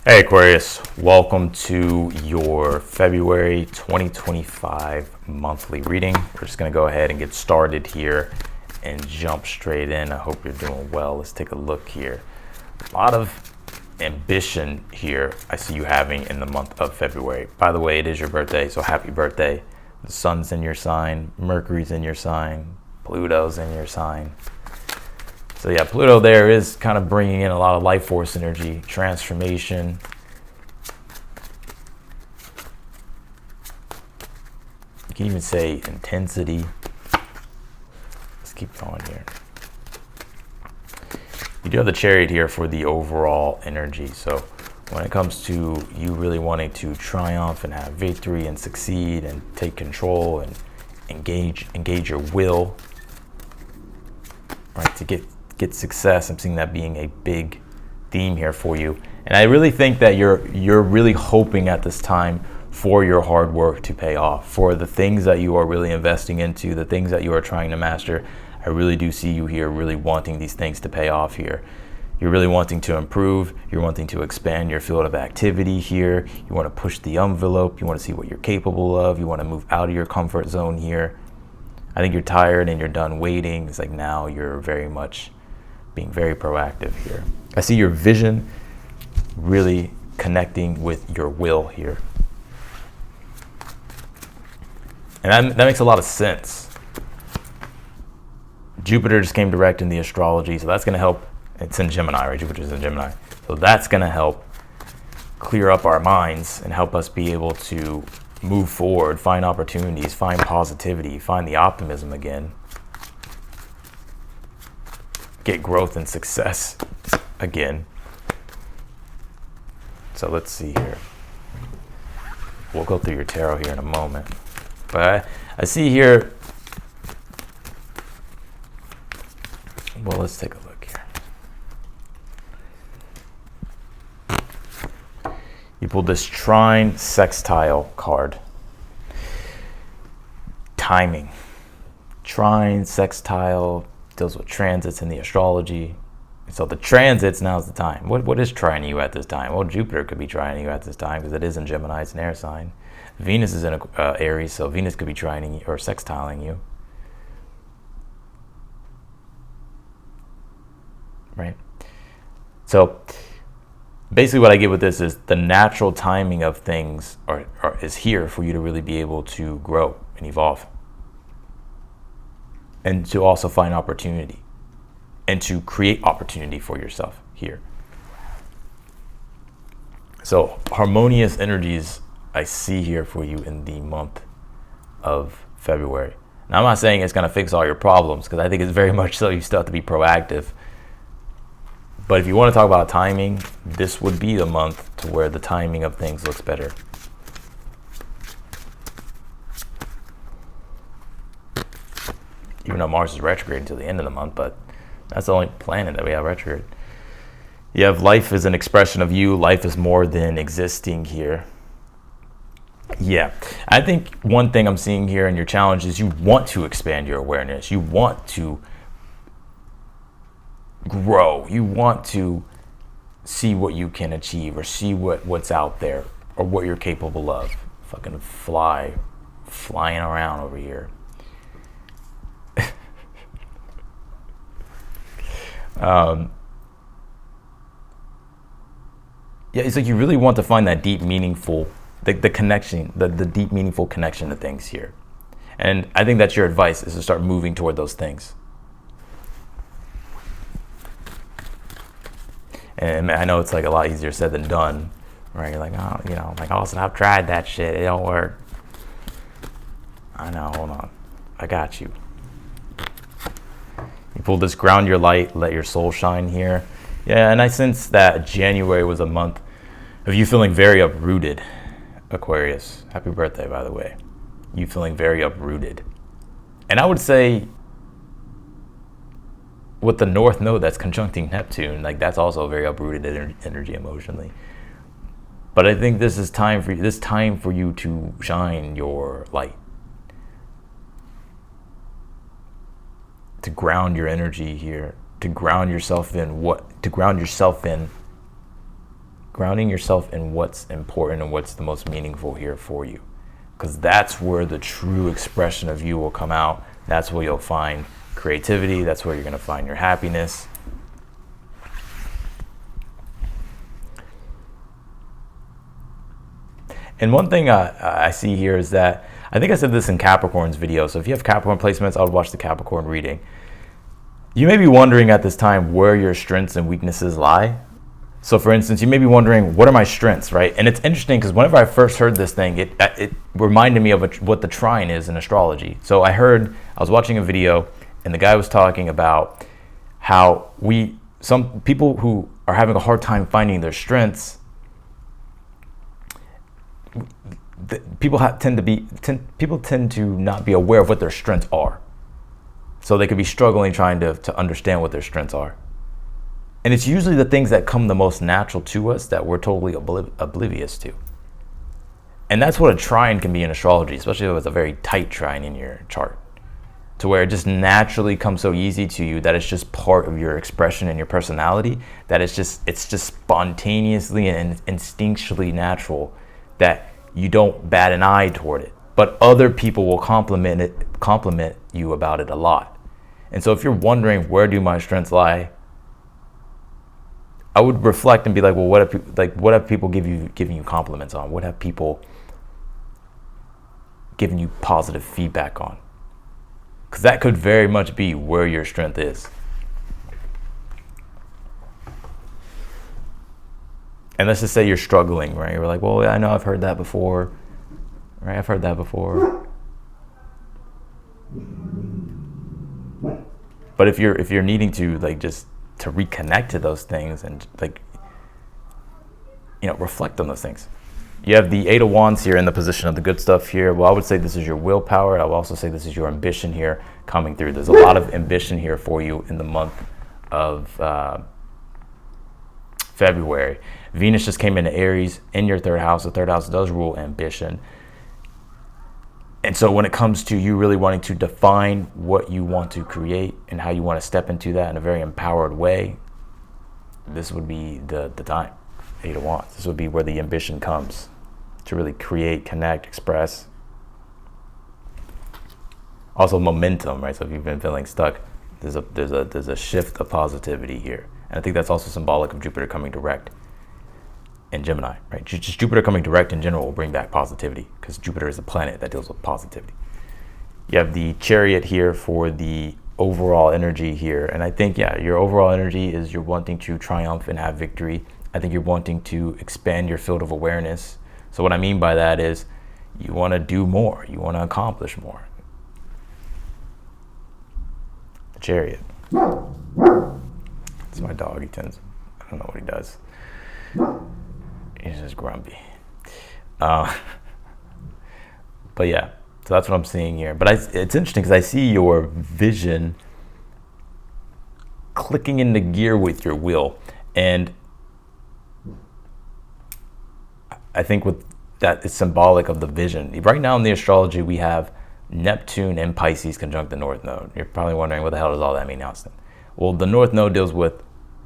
Hey Aquarius, welcome to your February 2025 monthly reading. We're just going to go ahead and get started here and jump straight in. I hope you're doing well. Let's take a look here. A lot of ambition here I see you having in the month of February. By the way, it is your birthday, so happy birthday. The sun's in your sign, Mercury's in your sign, Pluto's in your sign. So yeah, Pluto there is kind of bringing in a lot of life force energy, transformation. You can even say intensity. Let's keep going here. You do have the Chariot here for the overall energy. So when it comes to you really wanting to triumph and have victory and succeed and take control and engage your will, right, to get success, I'm seeing that being a big theme here for you. And I really think that you're really hoping at this time for your hard work to pay off, for the things that you are really investing into, the things that you are trying to master. I really do see you here really wanting these things to pay off here. You're really wanting to improve. You're wanting to expand your field of activity here. You want to push the envelope. You want to see what you're capable of. You want to move out of your comfort zone here. I think you're tired and you're done waiting. It's like now you're very much being very proactive here. I see your vision really connecting with your will here. And that makes a lot of sense. Jupiter just came direct in the astrology, so that's going to help. It's in Gemini, right? Jupiter's in Gemini. So that's going to help clear up our minds and help us be able to move forward, find opportunities, find positivity, find the optimism again. Get growth and success again. So let's see here. We'll go through your tarot here in a moment. But I see here, well, let's take a look here. You pulled this trine sextile card. Timing. Trine sextile deals with transits in the astrology. So the transits, now's the time. What is trining you at this time? Well, Jupiter could be trining you at this time because it is in Gemini, it's an air sign. Venus is in Aries, so Venus could be trining or sextiling you. Right? So basically what I get with this is the natural timing of things is here for you to really be able to grow and evolve. And to also find opportunity and to create opportunity for yourself here. So harmonious energies I see here for you in the month of February. Now I'm not saying it's going to fix all your problems because I think it's very much so you still have to be proactive. But if you want to talk about timing, this would be the month to where the timing of things looks better. Even though Mars is retrograde until the end of the month, but that's the only planet that we have retrograde. You have life is an expression of you. Life is more than existing here. Yeah, I think one thing I'm seeing here in your challenge is you want to expand your awareness. You want to grow. You want to see what you can achieve or see what's out there or what you're capable of. Fucking flying around over here. Yeah, it's like you really want to find that deep, meaningful, the connection, the deep, meaningful connection to things here. And I think that's your advice, is to start moving toward those things. And I know it's like a lot easier said than done, right? You're like, oh, like Austin, I've tried that shit. It don't work. I know, hold on. I got you. You pulled this ground your light, let your soul shine here. Yeah, and I sense that January was a month of you feeling very uprooted, Aquarius. Happy birthday, by the way. You feeling very uprooted. And I would say with the North Node that's conjuncting Neptune, like that's also very uprooted energy emotionally. But I think this is time for you to shine your light. To ground your energy here, to ground yourself in grounding yourself in what's important and what's the most meaningful here for you. Because that's where the true expression of you will come out. That's where you'll find creativity. That's where you're going to find your happiness. And one thing I see here is that, I think I said this in Capricorn's video, so if you have Capricorn placements, I would watch the Capricorn reading. You may be wondering at this time where your strengths and weaknesses lie. So for instance, you may be wondering, what are my strengths, right? And it's interesting because whenever I first heard this thing, it reminded me of what the trine is in astrology. So I was watching a video and the guy was talking about how some people who are having a hard time finding their strengths, people tend to not be aware of what their strengths are. So they could be struggling trying to understand what their strengths are. And it's usually the things that come the most natural to us that we're totally oblivious to. And that's what a trine can be in astrology, especially if it's a very tight trine in your chart, to where it just naturally comes so easy to you that it's just part of your expression and your personality, that it's just spontaneously and instinctually natural, that you don't bat an eye toward it. But other people will compliment you about it a lot. And so if you're wondering, where do my strengths lie? I would reflect and be like, well, what have people giving you compliments on? What have people given you positive feedback on? Because that could very much be where your strength is. And let's just say you're struggling, right? You're like, well, I know I've heard that before, right? I've heard that before. But if you're needing to just to reconnect to those things and reflect on those things. You have the Eight of Wands here in the position of the good stuff here. Well, I would say this is your willpower. I would also say this is your ambition here coming through. There's a lot of ambition here for you in the month of February. Venus just came into Aries in your third house. The third house does rule ambition. And so when it comes to you really wanting to define what you want to create and how you want to step into that in a very empowered way, this would be the time. Eight of Wands. This would be where the ambition comes to really create, connect, express. Also momentum, right? So if you've been feeling stuck, there's a shift of positivity here. And I think that's also symbolic of Jupiter coming direct in Gemini, right? Just Jupiter coming direct in general will bring back positivity, because Jupiter is a planet that deals with positivity. You have the Chariot here for the overall energy here. And I think, your overall energy is you're wanting to triumph and have victory. I think you're wanting to expand your field of awareness. So what I mean by that is you want to do more. You want to accomplish more. The Chariot. It's my dog. I don't know what he does. He's just grumpy. But yeah, so that's what I'm seeing here. But it's interesting because I see your vision clicking into gear with your will. And I think with that, it's symbolic of the vision. Right now in the astrology, we have Neptune and Pisces conjunct the North Node. You're probably wondering, what the hell does all that mean, Austin? Well, the North Node deals with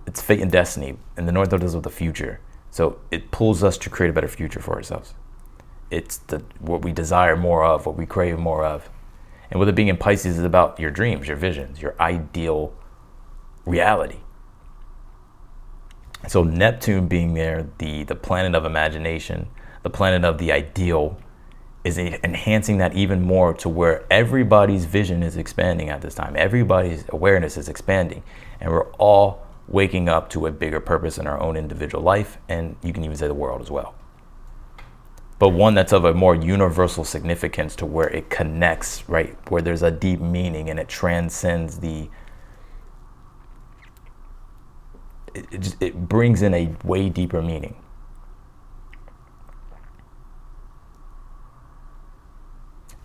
its fate and destiny, and the North Node deals with the future. So it pulls us to create a better future for ourselves. It's what we desire more of, what we crave more of. And with it being in Pisces, is about your dreams, your visions, your ideal reality. So Neptune being there, the planet of imagination, the planet of the ideal, is enhancing that even more to where everybody's vision is expanding at this time. Everybody's awareness is expanding. And we're all waking up to a bigger purpose in our own individual life, and you can even say the world as well. But one that's of a more universal significance to where it connects, right? Where there's a deep meaning and it transcends it brings in a way deeper meaning.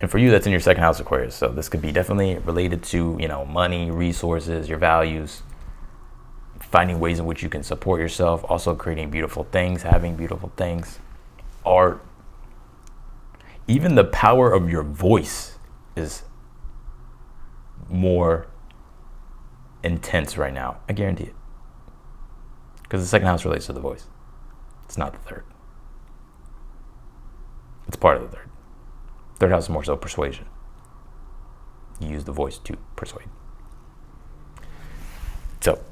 And for you, that's in your second house, Aquarius. So this could be definitely related to, money, resources, your values, finding ways in which you can support yourself, also creating beautiful things, having beautiful things, art. Even the power of your voice is more intense right now. I guarantee it. Because the second house relates to the voice. It's not the third. It's part of the third. Third house is more so persuasion. You use the voice to persuade. So,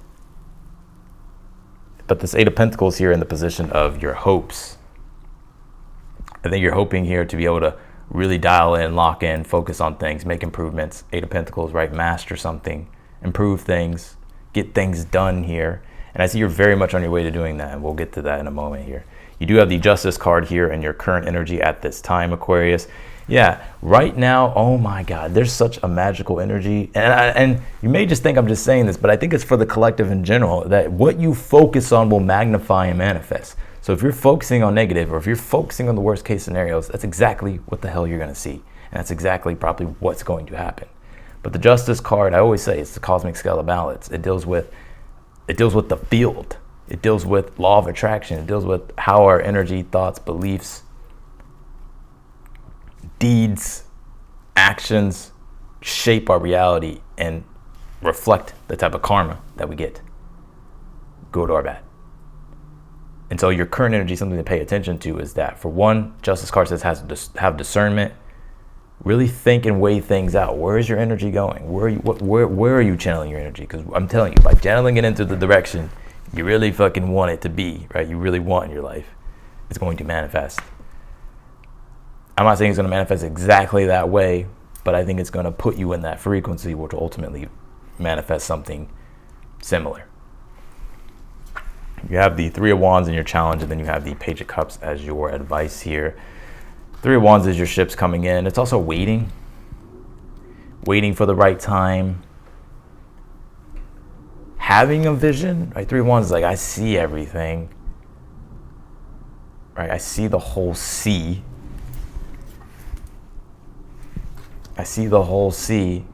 but this Eight of Pentacles here in the position of your hopes. I think you're hoping here to be able to really dial in, lock in, focus on things, make improvements. Eight of Pentacles, right? Master something, improve things, get things done here. And I see you're very much on your way to doing that, and we'll get to that in a moment here. You do have the Justice card here in your current energy at this time, Aquarius. Yeah, right now, oh my God, there's such a magical energy. And you may just think I'm just saying this, but I think it's for the collective in general, that what you focus on will magnify and manifest. So if you're focusing on negative, or if you're focusing on the worst case scenarios, that's exactly what the hell you're going to see. And that's exactly probably what's going to happen. But the Justice card, I always say, it's the cosmic scale of balance. It deals with the field. It deals with law of attraction. It deals with how our energy, thoughts, beliefs, deeds, actions shape our reality and reflect the type of karma that we get, good or bad. And so your current energy, something to pay attention to is that, for one, Justice card says have discernment. Really think and weigh things out. Where is your energy going? Where are you channeling your energy? Because I'm telling you, by channeling it into the direction you really fucking want it to be, right? You really want in your life, it's going to manifest. I'm not saying it's going to manifest exactly that way, but I think it's going to put you in that frequency, which will ultimately manifest something similar. You have the Three of Wands in your challenge, and then you have the Page of Cups as your advice here. Three of Wands is your ships coming in. It's also waiting for the right time. Having a vision, right? Three of Wands is like, I see everything, right? I see the whole sea. I see the whole sea.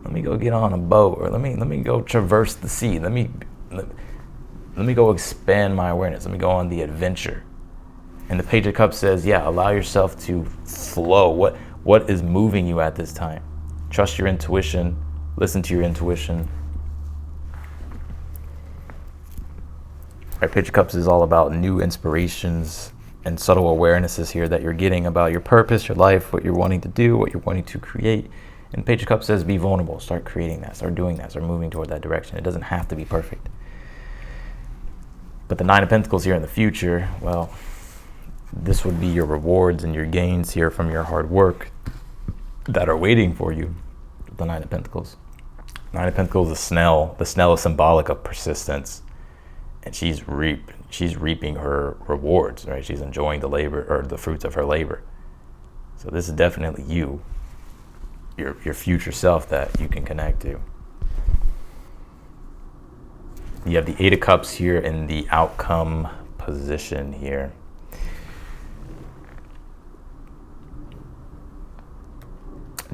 Let me go get on a boat, or let me go traverse the sea. Let me go expand my awareness. Let me go on the adventure. And the Page of Cups says, yeah, allow yourself to flow. What is moving you at this time? Trust your intuition. Listen to your intuition. Right, Page of Cups is all about new inspirations and subtle awarenesses here that you're getting about your purpose, your life, what you're wanting to do, what you're wanting to create. And Page of Cups says, be vulnerable. Start creating that. Start doing that. Start moving toward that direction. It doesn't have to be perfect. But the Nine of Pentacles here in the future, well, this would be your rewards and your gains here from your hard work that are waiting for you. The Nine of Pentacles. Nine of Pentacles, the snail. The snail is symbolic of persistence. And she's reaping her rewards, right? She's enjoying the labor, or the fruits of her labor. So this is definitely you, your future self that you can connect to. You have the Eight of Cups here in the outcome position here.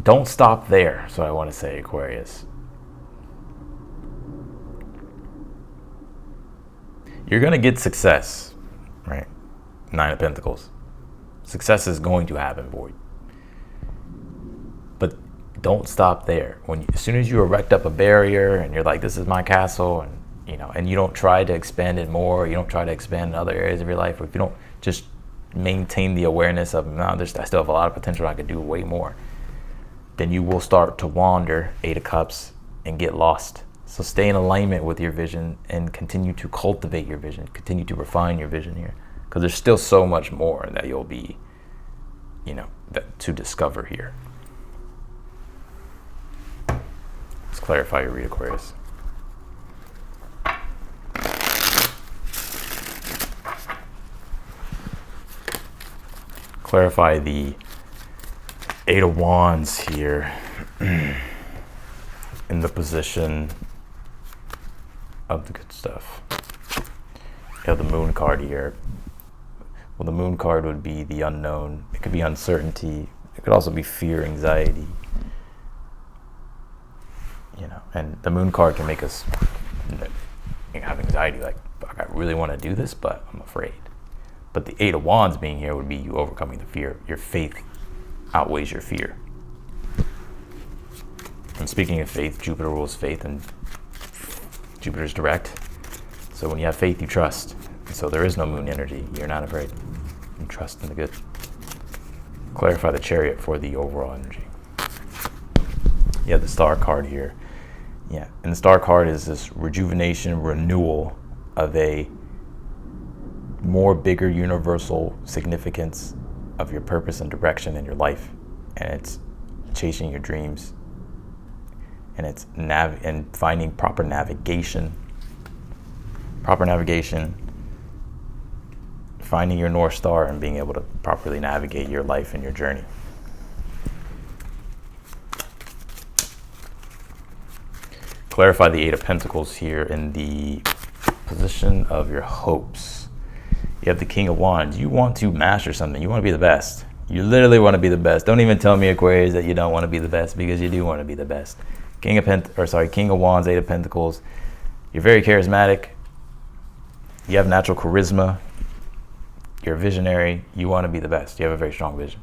Don't stop there, so I want to say, Aquarius. You're going to get success, right? Nine of Pentacles. Success is going to happen for you. But don't stop there. As soon as you erect up a barrier and you're like, this is my castle, and you don't try to expand it more, you don't try to expand in other areas of your life, or if you don't just maintain the awareness of, no, I still have a lot of potential, I could do way more, then you will start to wander, Eight of Cups, and get lost. So stay in alignment with your vision and continue to cultivate your vision, continue to refine your vision here, because there's still so much more that you'll be, to discover here. Let's clarify your read, Aquarius. Clarify the Eight of Wands here in the position of the good stuff. You have the Moon card here. Well, the Moon card would be the unknown. It could be uncertainty. It could also be fear, anxiety. And the Moon card can make us have anxiety, like, fuck, I really want to do this, but I'm afraid. But the Eight of Wands being here would be you overcoming the fear. Your faith outweighs your fear. And speaking of faith, Jupiter rules faith, and Jupiter's direct. So when you have faith, you trust. So there is no moon energy. You're not afraid. You trust in the good. Clarify the Chariot for the overall energy. You have the Star card here. Yeah, and the Star card is this rejuvenation, renewal of a more bigger universal significance of your purpose and direction in your life. And it's chasing your dreams. And it's and finding proper navigation, finding your North Star and being able to properly navigate your life and your journey. Clarify the Eight of Pentacles here in the position of your hopes. You have the King of Wands. You want to master something. You want to be the best. You literally want to be the best. Don't even tell me, Aquarius, that you don't want to be the best, because you do want to be the best. King of Wands, Eight of Pentacles. You're very charismatic. You have natural charisma. You're a visionary. You want to be the best. You have a very strong vision.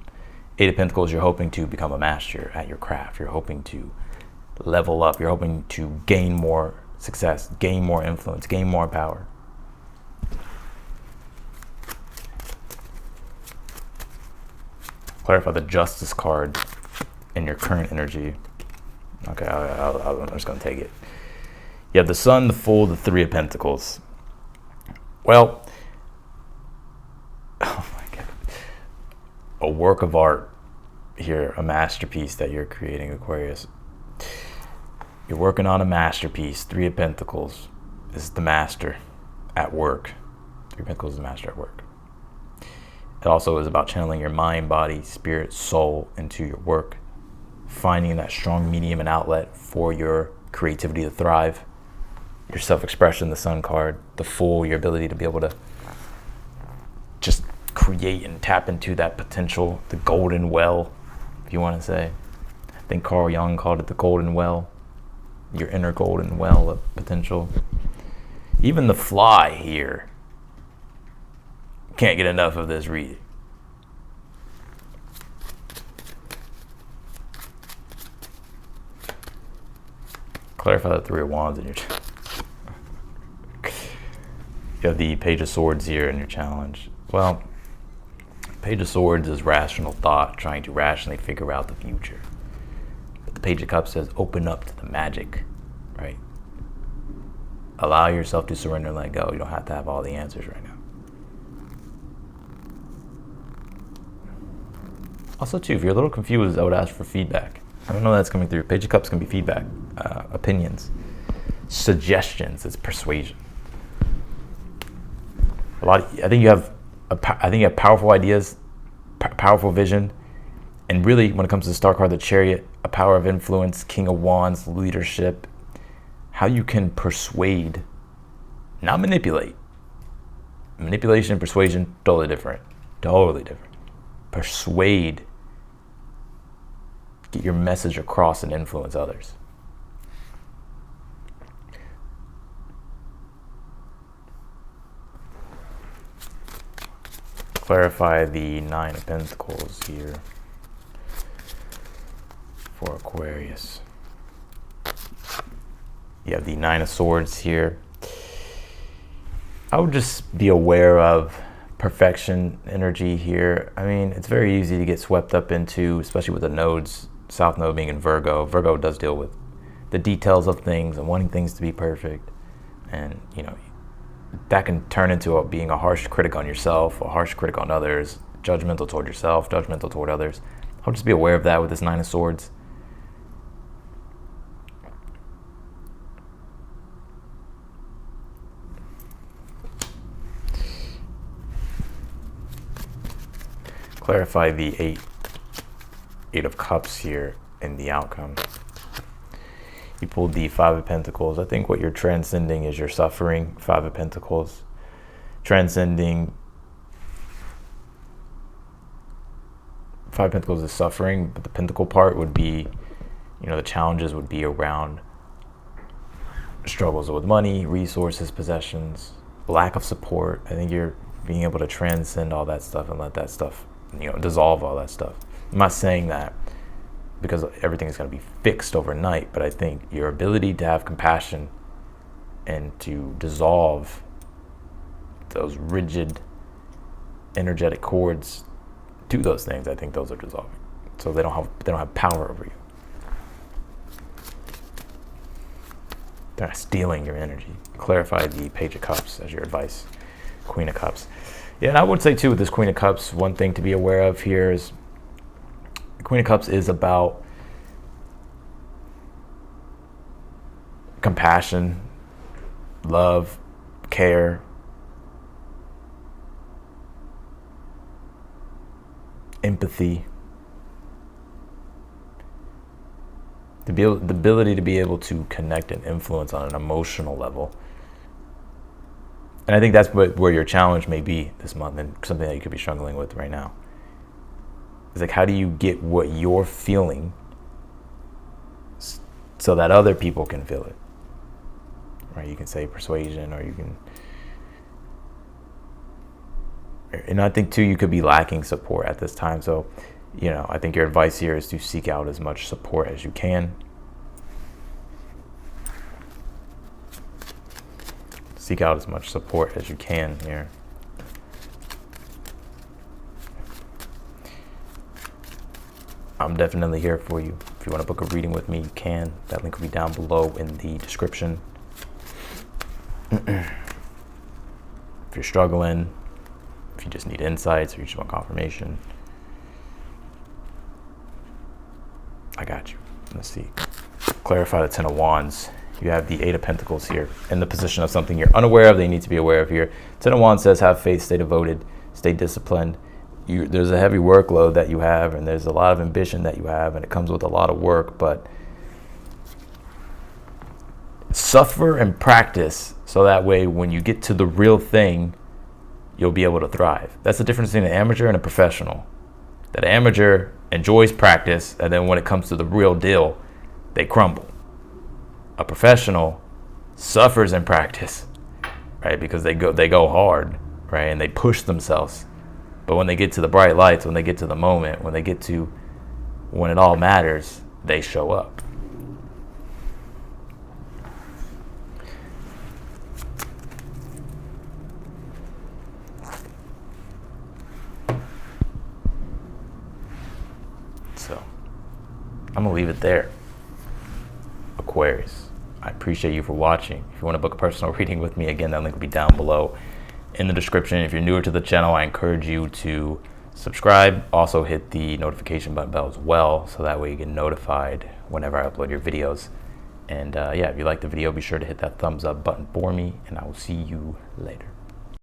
Eight of Pentacles, you're hoping to become a master at your craft. You're hoping to level up. You're hoping to gain more success, gain more influence, gain more power. Clarify the Justice card in your current energy. Okay, I'm just going to take it. You have the Sun, the Fool, the Three of Pentacles. Well, oh my God. A work of art here, a masterpiece that you're creating, Aquarius. You're working on a masterpiece. Three of Pentacles is the master at work. Three of Pentacles is the master at work. It also is about channeling your mind, body, spirit, soul into your work. Finding that strong medium and outlet for your creativity to thrive. Your self-expression, the Sun card. The Fool, your ability to be able to just create and tap into that potential. The golden well, if you want to say. I think Carl Jung called it the golden well. Your inner golden well of potential. Even the Fly here. Can't get enough of this reading. Clarify the Three of Wands in your challenge. You have the Page of Swords here in your challenge. Well, Page of Swords is rational thought, trying to rationally figure out the future. But the Page of Cups says open up to the magic, right? Allow yourself to surrender and let go. You don't have to have all the answers right now. Also, too, if you're a little confused, I would ask for feedback. I don't know that's coming through. Page of Cups can be feedback, opinions, suggestions. It's persuasion. I think you have powerful ideas, powerful vision, and really, when it comes to the Star card, the Chariot, a power of influence, King of Wands, leadership. How you can persuade, not manipulate. Manipulation and persuasion, totally different. Totally different. Persuade. Get your message across and influence others. Clarify the Nine of Pentacles here for Aquarius. You have the Nine of Swords here. I would just be aware of perfection energy here. I mean, it's very easy to get swept up into, especially with the nodes, South Node being in Virgo. Virgo does deal with the details of things and wanting things to be perfect. And, you know, that can turn into being a harsh critic on yourself, a harsh critic on others, judgmental toward yourself, judgmental toward others. I'll just be aware of that with this Nine of Swords. Clarify the Eight of Cups here in the outcome. You pulled the Five of Pentacles. I think what you're transcending is your suffering. Five of Pentacles. Transcending. Five of Pentacles is suffering, but the Pentacle part would be, you know, the challenges would be around struggles with money, resources, possessions, lack of support. I think you're being able to transcend all that stuff and let that stuff, you know, dissolve all that stuff. I'm not saying that because everything is going to be fixed overnight, but I think your ability to have compassion and to dissolve those rigid energetic cords to those things, I think those are dissolving. So they don't have power over you. They're not stealing your energy. Clarify the Page of Cups as your advice. Queen of Cups. Yeah, and I would say too with this Queen of Cups, one thing to be aware of here is the Queen of Cups is about compassion, love, care, empathy, the ability to be able to connect and influence on an emotional level. And I think that's where your challenge may be this month, and something that you could be struggling with right now. It's like, how do you get what you're feeling so that other people can feel it? Right? You can say persuasion, or you can... And I think too, you could be lacking support at this time. So, you know, I think your advice here is to seek out as much support as you can. Seek out as much support as you can here. I'm definitely here for you. If you want to book a reading with me, you can. That link will be down below in the description. If you're struggling, if you just need insights or you just want confirmation, I got you. Let's see. Clarify the Ten of Wands. You have the Eight of Pentacles here in the position of something you're unaware of that you need to be aware of here. Ten of Wands says have faith, stay devoted, stay disciplined. There's a heavy workload that you have, and there's a lot of ambition that you have, and it comes with a lot of work, but suffer and practice so that way when you get to the real thing, you'll be able to thrive. That's the difference between an amateur and a professional. That amateur enjoys practice, and then when it comes to the real deal, they crumble. A professional suffers in practice, right? Because they go hard, right? And they push themselves. But when they get to the bright lights, when they get to the moment, when it all matters, they show up. So I'm gonna leave it there. Aquarius, I appreciate you for watching. If you want to book a personal reading with me, again, that link will be down below in the description. If you're newer to the channel, I encourage you to subscribe. Also hit the notification bell as well, so that way you get notified whenever I upload your videos. And yeah, if you like the video, be sure to hit that thumbs up button for me, and I will see you later.